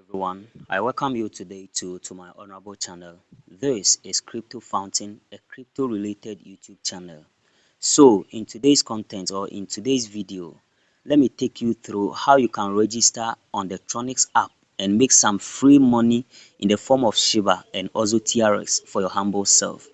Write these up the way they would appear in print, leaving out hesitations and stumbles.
everyone. I welcome you today to my honorable channel. This is Crypto Fountain, a crypto related YouTube channel. So in today's content or in today's video, let me take you through how you can register on the Tronix app and make some free money in the form of Shiba and also TRX for your humble self.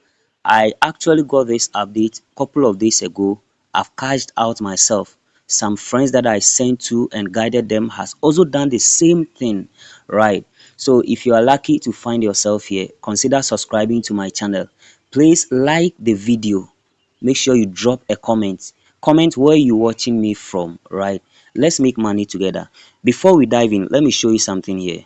I actually got this update a couple of days ago. I've cashed out myself. Some friends that I sent to and guided them has also done the same thing, right? So if you are lucky to find yourself here, consider subscribing to my channel. Please like the video. Make sure you drop a comment where you're watching me from, right? Let's make money together. Before we dive in, let me show you something here.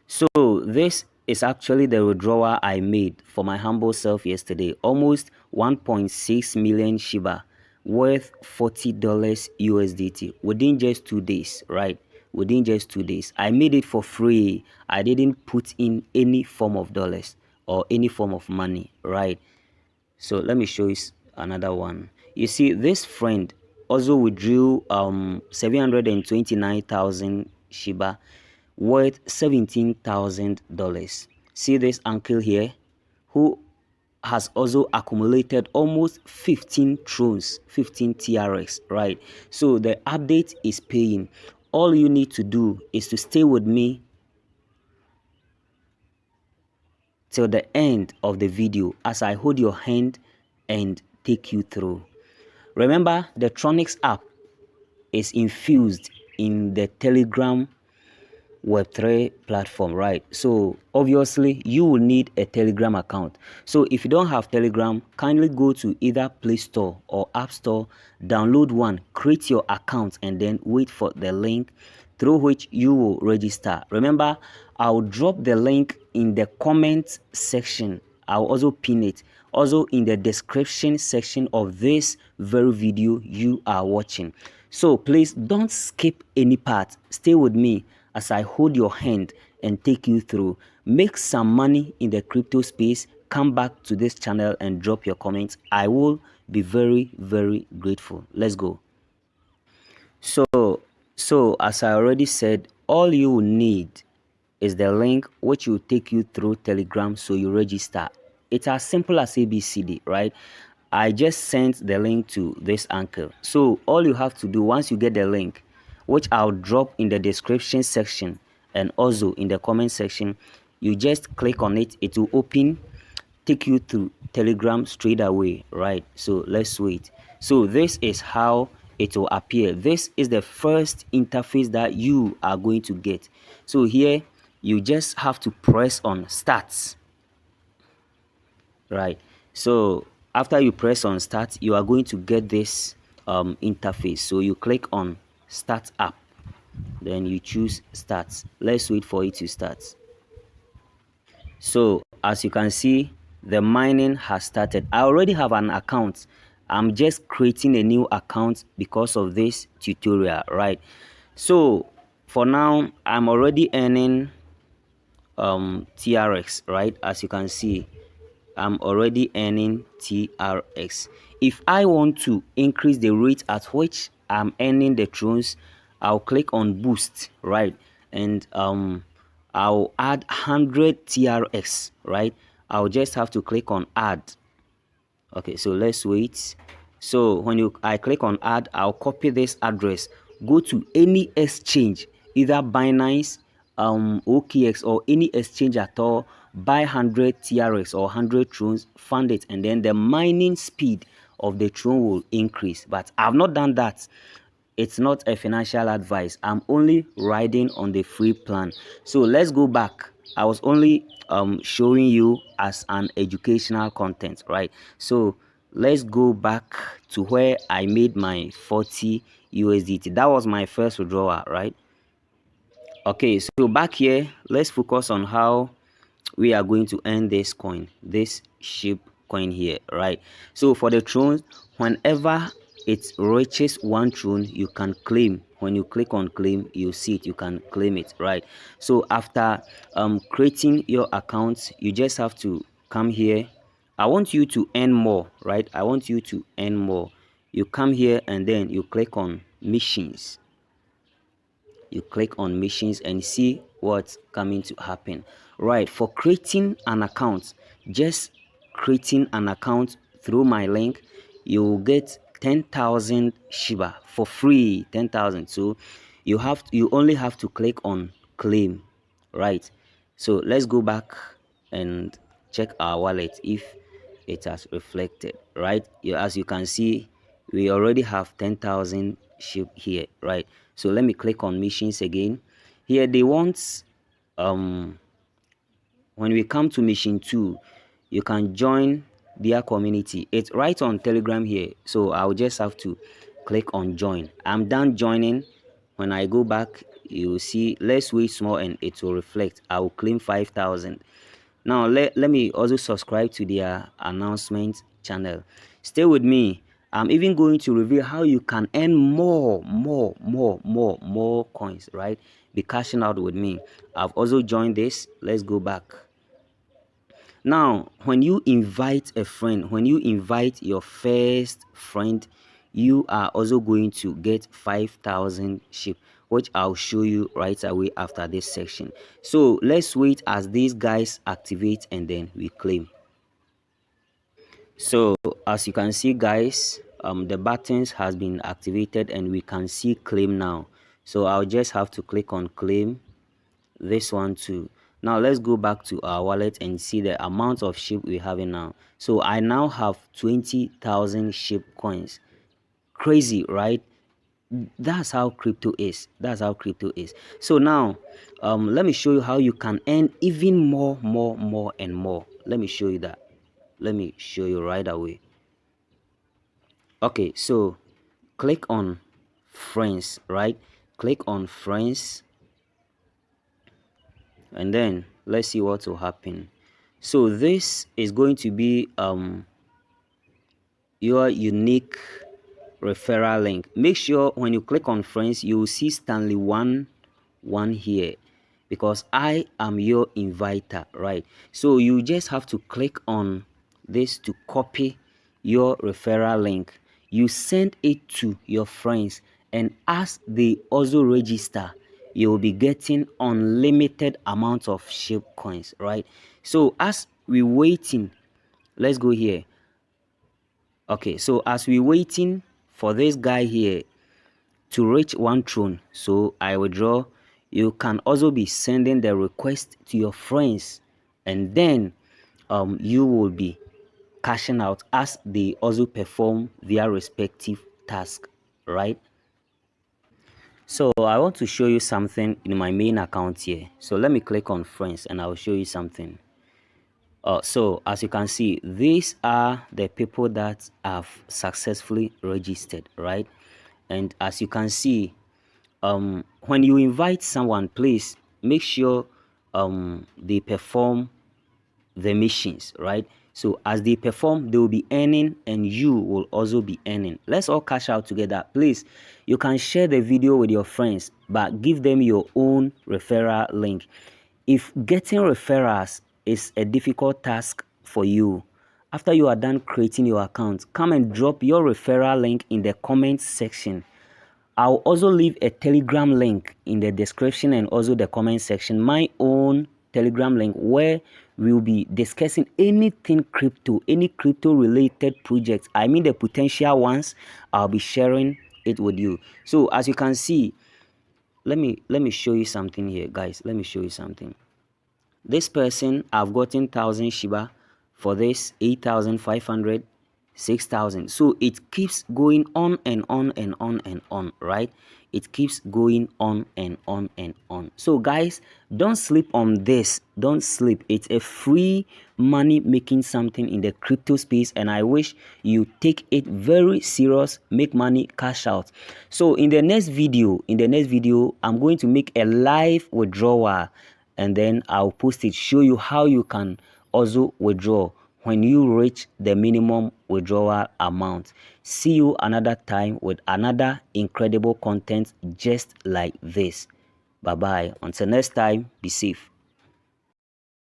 So this is actually the withdrawal I made for my humble self yesterday. Almost 1.6 million Shiba, worth $40 USDT within just 2 days, right? Within just 2 days. I made it for free. I didn't put in any form of dollars or any form of money, right? So let me show you another one. You see, this friend also withdrew 729,000 Shiba, worth $17,000. See this uncle here who has also accumulated almost 15 thrones, 15 TRX, right? So the update is paying. All you need to do is to stay with me till the end of the video as I hold your hand and take you through. Remember, the Tronix app is infused in the Telegram Web3 platform, right? So obviously you will need a Telegram account. So if you don't have Telegram, kindly go to either Play Store or App Store, download one, create your account, and then wait for the link through which you will register. Remember, I'll drop the link in the comment section. I'll also pin it also in the description section of this very video you are watching. So please don't skip any part. Stay with me as I hold your hand and take you through. Make some money in the crypto space. Come back to this channel and drop your comments. I will be very grateful. Let's go. So as I already said, all you need is the link which will take you through Telegram, so you register. It's as simple as ABCD, right? I just sent the link to this uncle. So all you have to do once you get the link, which I'll drop in the description section and also in the comment section, you just click on it. It will open, take you to Telegram straight away, right? So let's wait. So this is how it will appear. This is the first interface that you are going to get. So here you just have to press on start, right? So after you press on start, you are going to get this interface. So you click on start app, then you choose start. Let's wait for it to start. So as you can see, the mining has started. I already have an account. I'm just creating a new account because of this tutorial, right? So for now, I'm already earning TRX, right? As you can see, I'm already earning TRX. If I want to increase the rate at which I'm earning the thrones, I'll click on boost, right? And I'll add 100 TRX, right? I'll just have to click on add. Okay, so let's wait. So when I click on add, I'll copy this address, go to any exchange, either Binance, OKX, or any exchange at all, buy 100 TRX or 100 thrones, fund it, and then the mining speed of the throne will increase. But I've not done that. It's not a financial advice. I'm only riding on the free plan. So let's go back. I was only showing you as an educational content, right? So let's go back to where I made my 40 USDT. That was my first withdrawal, right? Okay, so back here, let's focus on how we are going to earn this coin, this ship coin here, right? So for the throne, whenever it reaches one throne, you can claim. When you click on claim, you see it, you can claim it, right? So after creating your account, you just have to come here. I want you to earn more, right? I want you to earn more. You come here and then you click on missions. you click on machines and see what's coming to happen. Right, for creating an account, just creating an account through my link, you will get 10,000 Shiba for free. 10,000. So you only have to click on claim. Right, so let's go back and check our wallet if it has reflected. Right, as you can see, we already have 10,000 SHIB here. Right, so let me click on machines again. Here they want when we come to machine 2, you can join their community. It's right on Telegram here, so I'll just have to click on join. I'm done joining. When I go back, you see, let's wait small and it will reflect. I will claim 5,000. Now let me also subscribe to their announcement channel. Stay with me. I'm even going to reveal how you can earn more coins. Right, be cashing out with me. I've also joined this. Let's go back. Now, when you invite a friend, when you invite your first friend, you are also going to get 5,000 SHIB, which I'll show you right away after this section. So let's wait as these guys activate and then we claim. So as you can see, guys, the buttons has been activated and we can see claim now. So I'll just have to click on claim. This one too. Now let's go back to our wallet and see the amount of SHIB we have now. So I now have 20,000 SHIB coins. Crazy, right? That's how crypto is. That's how crypto is. So now let me show you how you can earn even more and more. Let me show you that. Let me show you right away. Okay, so click on friends. Right, click on friends and then let's see what will happen. So this is going to be your unique referral link. Make sure when you click on friends, you will see Stanley 1 here, because I am your inviter. Right, so you just have to click on this to copy your referral link. You send it to your friends, and as they also register, you will be getting unlimited amounts of SHIB coins. Right, so as we waiting, let's go here. Okay, so as we waiting for this guy here to reach 1 tron, so I withdraw. You can also be sending the request to your friends, and then you will be cashing out as they also perform their respective task. Right, so I want to show you something in my main account here. So let me click on friends and I'll show you something. So as you can see, these are the people that have successfully registered. Right, and as you can see, when you invite someone, please make sure they perform the missions. Right, so as they perform, they will be earning and you will also be earning. Let's all cash out together. Please, you can share the video with your friends, but give them your own referral link. If getting referrals is a difficult task for you, after you are done creating your account, come and drop your referral link in the comment section. I'll also leave a Telegram link in the description and also the comment section, my own Telegram link, where we'll be discussing anything crypto, any crypto related projects. I mean the potential ones. I'll be sharing it with you. So as you can see, let me show you something here, guys. Let me show you something. This person, I've gotten 1,000 Shiba for this, 8,500, 6,000. So it keeps going on and on and on and on. Right, it keeps going on and on and on. So guys, don't sleep on this. Don't sleep. It's a free money making something in the crypto space, and I wish you take it very serious. Make money, cash out. So in the next video, I'm going to make a live withdrawal, and then I'll post it, show you how you can also withdraw when you reach the minimum withdrawal amount. See you another time with another incredible content just like this. Bye bye. Until next time, be safe.